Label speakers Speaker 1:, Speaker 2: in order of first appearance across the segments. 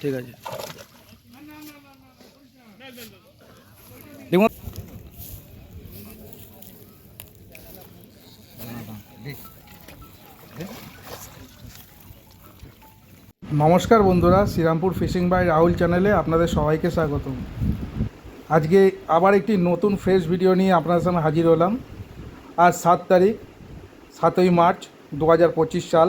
Speaker 1: ঠিক আছে দেখুন।
Speaker 2: নমস্কার বন্ধুরা, শ্রীরামপুর ফিশিং বাই রাহুল চ্যানেলে আপনাদের সবাইকে স্বাগতম। আজকে আবার একটি নতুন ফ্রেশ ভিডিও নিয়ে আপনাদের সামনে হাজির হলাম। আজ 7 তারিখ, 7ই মার্চ 2025 সাল।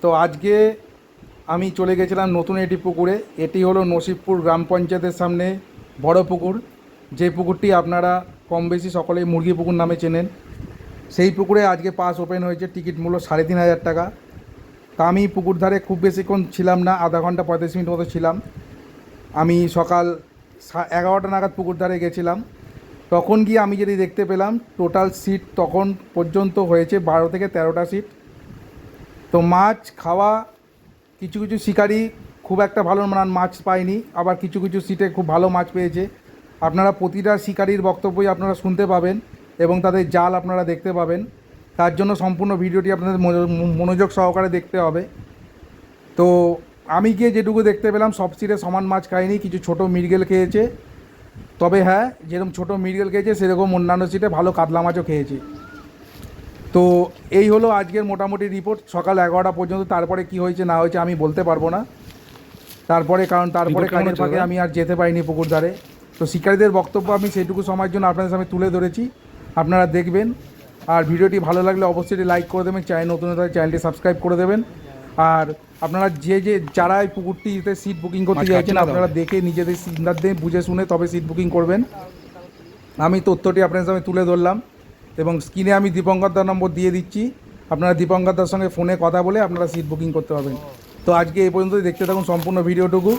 Speaker 2: তো আজকে আমি চলে গেছিলাম নতুন একটি পুকুরে। এটি হলো নসিবপুর গ্রাম পঞ্চায়েতের সামনে বড় পুকুর, যে পুকুরটি আপনারা কম বেশি সকলেই মুরগি পুকুর নামে চেনেন। সেই পুকুরে আজকে পাস ওপেন হয়েছে, টিকিট মূল্য 3,500 টাকা। তা আমি পুকুর ধারে খুব বেশিক্ষণ ছিলাম না, আধা ঘন্টা 35 মিনিট মতো ছিলাম। আমি সকাল 11টা নাগাদ পুকুর ধারে গেছিলাম। তখন গিয়ে আমি যদি দেখতে পেলাম টোটাল সিট তখন পর্যন্ত হয়েছে 12 থেকে 13টা সিট। তো মাছ খাওয়া, কিছু কিছু শিকারি খুব একটা ভালো মাছ পায়নি, আবার কিছু কিছু সিটে খুব ভালো মাছ পেয়েছে। আপনারা প্রতিটা শিকারির বক্তব্যই আপনারা শুনতে পাবেন এবং তাদের জাল আপনারা দেখতে পাবেন। তার জন্য সম্পূর্ণ ভিডিওটি আপনাদের মনোযোগ সহকারে দেখতে হবে। তো আমি গিয়ে যেটুকু দেখতে পেলাম সব সিটে সমান মাছ খায়নি, কিছু ছোট মৃগেল খেয়েছে। তবে হ্যাঁ, যেরকম ছোট মৃগেল খেয়েছে সেরকম অন্যান্য সিটে ভালো কাতলা মাছও খেয়েছে। তো এই হলো আজকের মোটামুটি রিপোর্ট সকাল 11টা পর্যন্ত। তারপরে কি হয়েছে না হয়েছে আমি বলতে পারবো না। তারপরে কাজের ফাঁকে আমি আর যেতে পারিনি পুকুর ধারে। তো শিকারীদের বক্তব্য আমি সেইটুকু সময়ের জন্য আপনাদের সামনে তুলে ধরেছি, আপনারা দেখবেন। আর ভিডিওটি ভালো লাগলে অবশ্যই লাইক করে দেবেন, নতুন চ্যানেলটি সাবস্ক্রাইব করে দেবেন। আর আপনারা যারা এই পুকুরটিতে সিট বুকিং করতে চাইছেন আপনারা দেখে নিজেদের সিদ্ধান্তে বুঝে শুনে তবে সিট বুকিং করবেন। আমি তথ্যটি আপনাদের সামনে তুলে ধরলাম এবং স্ক্রিনে আমি দীপঙ্কর দার নম্বর দিয়ে দিচ্ছি। আপনারা দীপঙ্কর দার সঙ্গে ফোনে কথা বলে আপনারা সিট বুকিং করতে পারবেন। তো আজকে এই পর্যন্তই, দেখতে থাকুন সম্পূর্ণ ভিডিওটুকু।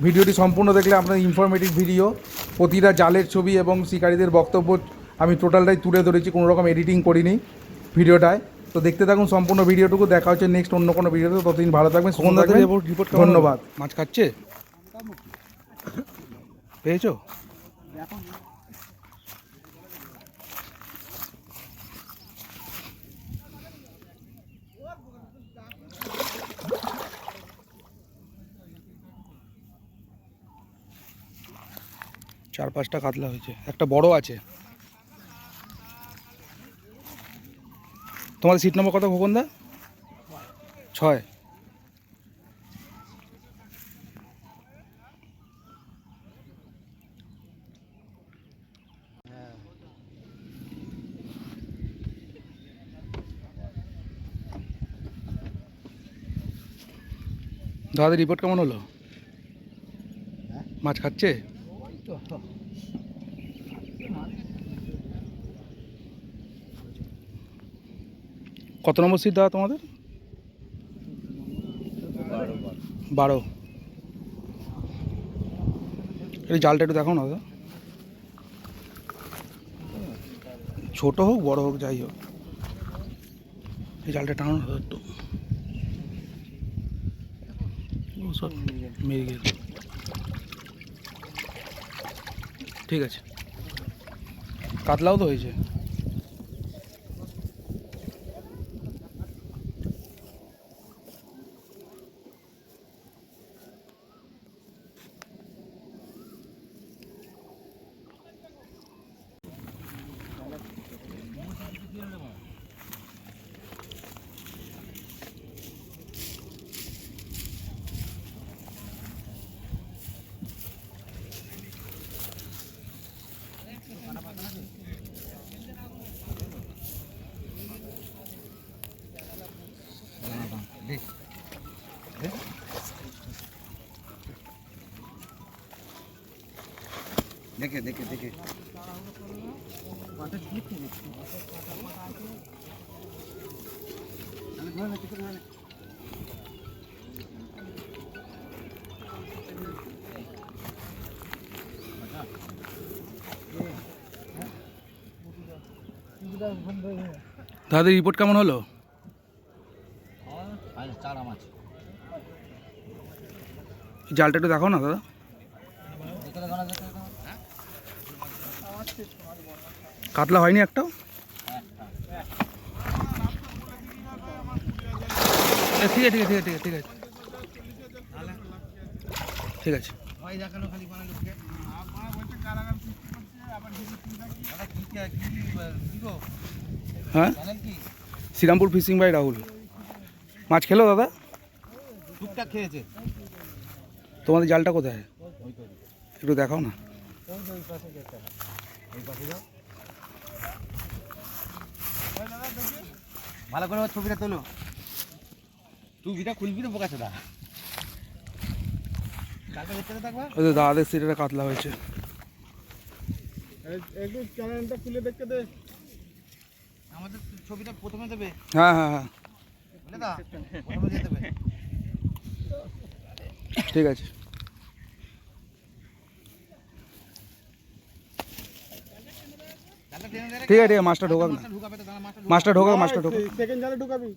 Speaker 2: ভিডিওটি সম্পূর্ণ দেখলে আপনার ইনফরমেটিভ ভিডিও, প্রতিটা জালের ছবি এবং শিকারীদের বক্তব্য আমি টোটালটাই তুলে ধরেছি, কোনো রকম এডিটিং করিনি ভিডিওটায়। তো দেখতে থাকুন সম্পূর্ণ ভিডিওটুকু। দেখা হচ্ছে নেক্সট অন্য কোনো ভিডিওতে। ততদিন ভালো থাকবেন, সুন্দর থাকবেন, ধন্যবাদ।
Speaker 1: মাছ খাচ্ছে পেয়েছো? চার পাঁচটা কাতলা হয়েছে, একটা বড় আছে। তোমাদের সিট নম্বর কত খোকনদা? 6। দাদাদের রিপোর্ট কেমন হলো? মাছ খাচ্ছে? কত নম্বর সিট দাদা তোমাদের? 12। এই জালটা একটু দেখো না দাদা, ছোট হোক বড় হোক যাই হোক, এই জালটা টানো না একটু। সব মেরে গেল, ঠিক আছে। কাতলাও তো হয়েছে।
Speaker 3: দেখে দেখে দেখে
Speaker 1: দাদাদের রিপোর্ট কেমন হলো? জালটা একটু দেখো না দাদা। কাতলা হয়নি একটাও? ঠিক আছে ঠিক আছে ঠিক আছে ঠিক আছে। ঠিক আছে।
Speaker 3: ভাই দেখানো খালি মানে লোককে বলছে কারাগার সৃষ্টি করছে আবার যদি দাদা কি গো
Speaker 1: হ্যাঁ,
Speaker 3: চ্যানেল কি
Speaker 1: শ্রীরামপুর ফিশিং বাই রাহুল। মাছ খেলো দাদা?
Speaker 3: টুকটাক খেয়েছে।
Speaker 1: তোমাদের জালটা কোথায়? একটু দেখাও না।
Speaker 3: ওই পাশে যেতে ওই পাশে যাও। ভালো করে ওর ছবিটা তোলো। টুপিটা খুলবি তো বোকা চোদা। কালকে দেখতে থাকবা।
Speaker 1: ওই তো দাদাদের সিটেটা কাতলা হয়েছে।
Speaker 3: একটু চ্যানেলটা খুলে দেখতে দে। আমাদের ছবিটা প্রথমে দেবে।
Speaker 1: হ্যাঁ হ্যাঁ হ্যাঁ,
Speaker 3: বুঝলে দা? প্রথমে দিয়ে দেবে।
Speaker 1: ঠিক আছে।
Speaker 3: জালটা টেনে দে রে।
Speaker 1: ঠিক আছে, ঠিক আছে, মাছটা ঢোকাক না।
Speaker 3: ঢুকাবে তো দাঁড়া মাছটা
Speaker 1: মাছটা ঢোকাক, মাছটা ঢোকাক।
Speaker 3: সেকেন্ড জালে ঢুকাবি।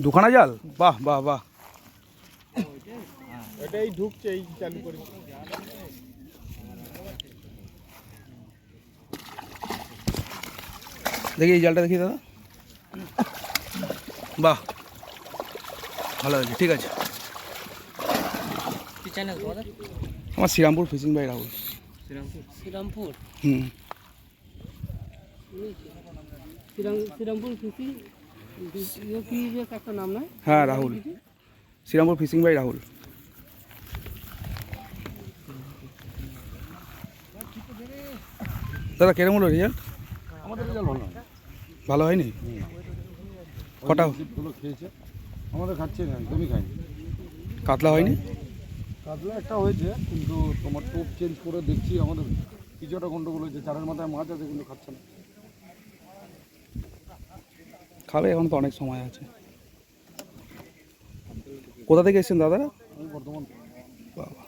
Speaker 1: দুখানা জাল? বাহ বাহ বাহ।
Speaker 3: এটাই ঢুকছে এই চালু করে।
Speaker 1: দেখি এই জালটা দেখি দাদা। বাহ, ভালো হয়েছে, ঠিক আছে।
Speaker 4: কি চ্যানেল তোমাদের?
Speaker 1: আমার শ্রীরামপুর ফিশিং বাই রাহুল।
Speaker 4: শ্রীরামপুর
Speaker 1: হুম,
Speaker 4: শ্রীরামপুর ফিশিং কি একটা নাম নয়?
Speaker 1: হ্যাঁ রাহুল, শ্রীরামপুর ফিশিং বাই রাহুল। দাদা কেরম হলো রেজাল্ট?
Speaker 3: আমাদের রেজাল্ট ভালো না।
Speaker 1: ভালো হয়নি? কটা
Speaker 3: জিপগুলো খেয়েছে, আমাদের খাচ্ছে না, একদমই খায়নি।
Speaker 1: কাতলা হয়নি?
Speaker 3: কাতলা একটা হয়েছে, কিন্তু তোমার টোপ চেঞ্জ করে দেখছি আমাদের কিছু একটা গন্ডগোল হয়েছে। চারের মাথায় মাছ আছে কিন্তু খাচ্ছে না।
Speaker 1: খাবে, এখন তো অনেক সময় আছে। কোথা থেকে এসেছেন দাদা?
Speaker 3: আমি বর্তমান
Speaker 1: বাবা,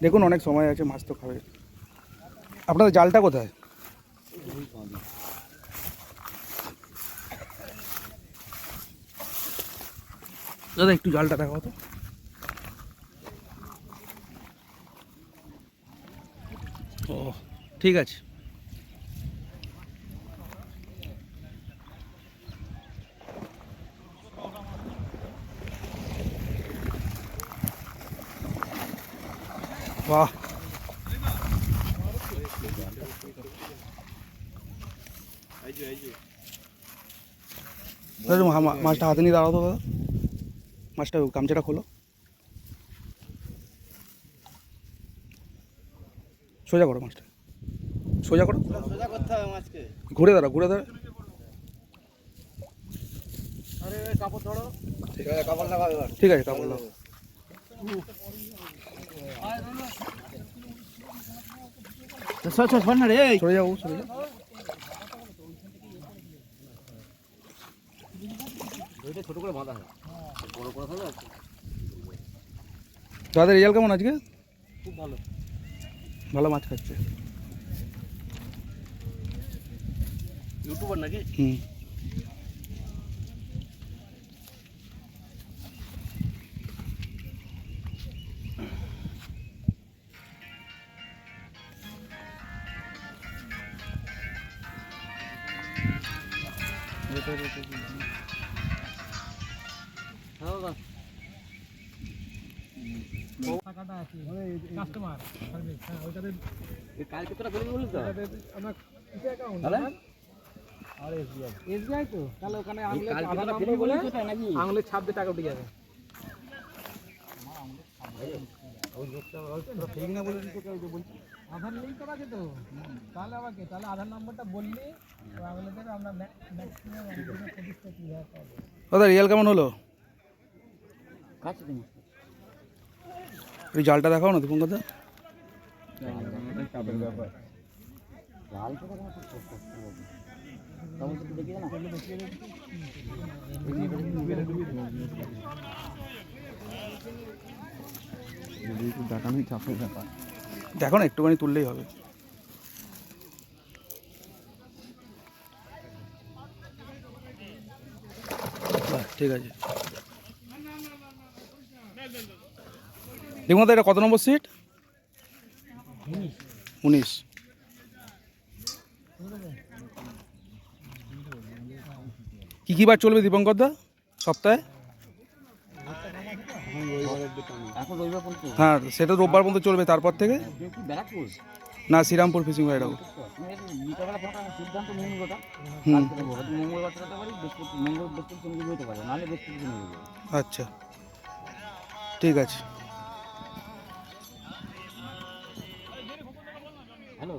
Speaker 1: দেখুন অনেক সময় আছে, মাছ তো খাবে। আপনাদের জালটা কোথায়? দাদা একটু জালটা দেখাও তো। ও ঠিক আছে। বাহ, দাদা মাছটা হাতে নিয়ে দাঁড়াও তো দাদা। মাছটা গামছাটা খোলো। সোজা করো মাছটা, সোজা করো।
Speaker 3: সোজা করতে হবে মাছকে।
Speaker 1: ঘুরে দাঁড়া, ঘুরে দাঁড়া।
Speaker 3: আরে কাপড় ধরো। ঠিক আছে, কাপড় লাগাও এবার।
Speaker 1: ঠিক আছে, কাপড় দাও।
Speaker 3: শোন না রে।
Speaker 1: সরে যাও, সরে যাও।
Speaker 3: ওইটা ছোট করে বাঁধা হয়, বড় করে থাকলে
Speaker 1: দাদা রেজাল্ট কেমন আজকে?
Speaker 3: খুব ভালো।
Speaker 1: ভালো মাছ খাচ্ছে।
Speaker 3: ইউটিউবার নাকি?
Speaker 1: হুম,
Speaker 3: কালকে তোরা বলে বলিস তো আমার কিসে অ্যাকাউন্ট আর এসবিআই তো তাহলে ওখানে আধার নাম্বার বলে আঙুলের ছাপ দিয়ে টাকা উঠে যাবে। আধার লিঙ্ক করা আছে তো, তাহলে আমাকে তাহলে আধার নাম্বারটা বললি আঙুলে দেবে, আমরা ম্যাক্সিমাম 25 টাকা ক্লিয়ার পাবো।
Speaker 1: দাদা রেজাল্ট কেমন হলো?
Speaker 4: কাছে তুমি
Speaker 1: এই জালটা দেখাও না দীপঙ্কর দা।
Speaker 3: চাপের ব্যাপার।
Speaker 4: লাল টাকা তোমার খুব কষ্ট হবে। তখন তো দেখিয়ে না
Speaker 3: দেখানোই চাপের ব্যাপার।
Speaker 1: দেখো না, একটুখানি তুললেই হবে। বাহ, ঠিক আছে। দেখুন এটা কত নম্বর সিট? 19। কি বার চলবে দীপঙ্কর দা সপ্তাহে?
Speaker 4: এখন রবিবার পর্যন্ত
Speaker 1: হ্যাঁ সেটা রোববার পর্যন্ত চলবে, তারপর থেকে
Speaker 4: তুই কি ব্যারাকপুর
Speaker 1: না শ্রীরামপুর ফিশিং বাইর রাখো।
Speaker 4: তুমি একটু বিকালবেলা ফোনটা সিদ্ধান্ত নিয়ে নিবো ওটা
Speaker 1: হুম।
Speaker 4: কালকে নেবো হয়তো মঙ্গলবার চালাতে পারি, বৃহস্পতি তুমি যেতে পারো, নাহলে বৃহস্পতি নিয়ে নেবো।
Speaker 1: আচ্ছা ঠিক আছে।
Speaker 4: হ্যালো।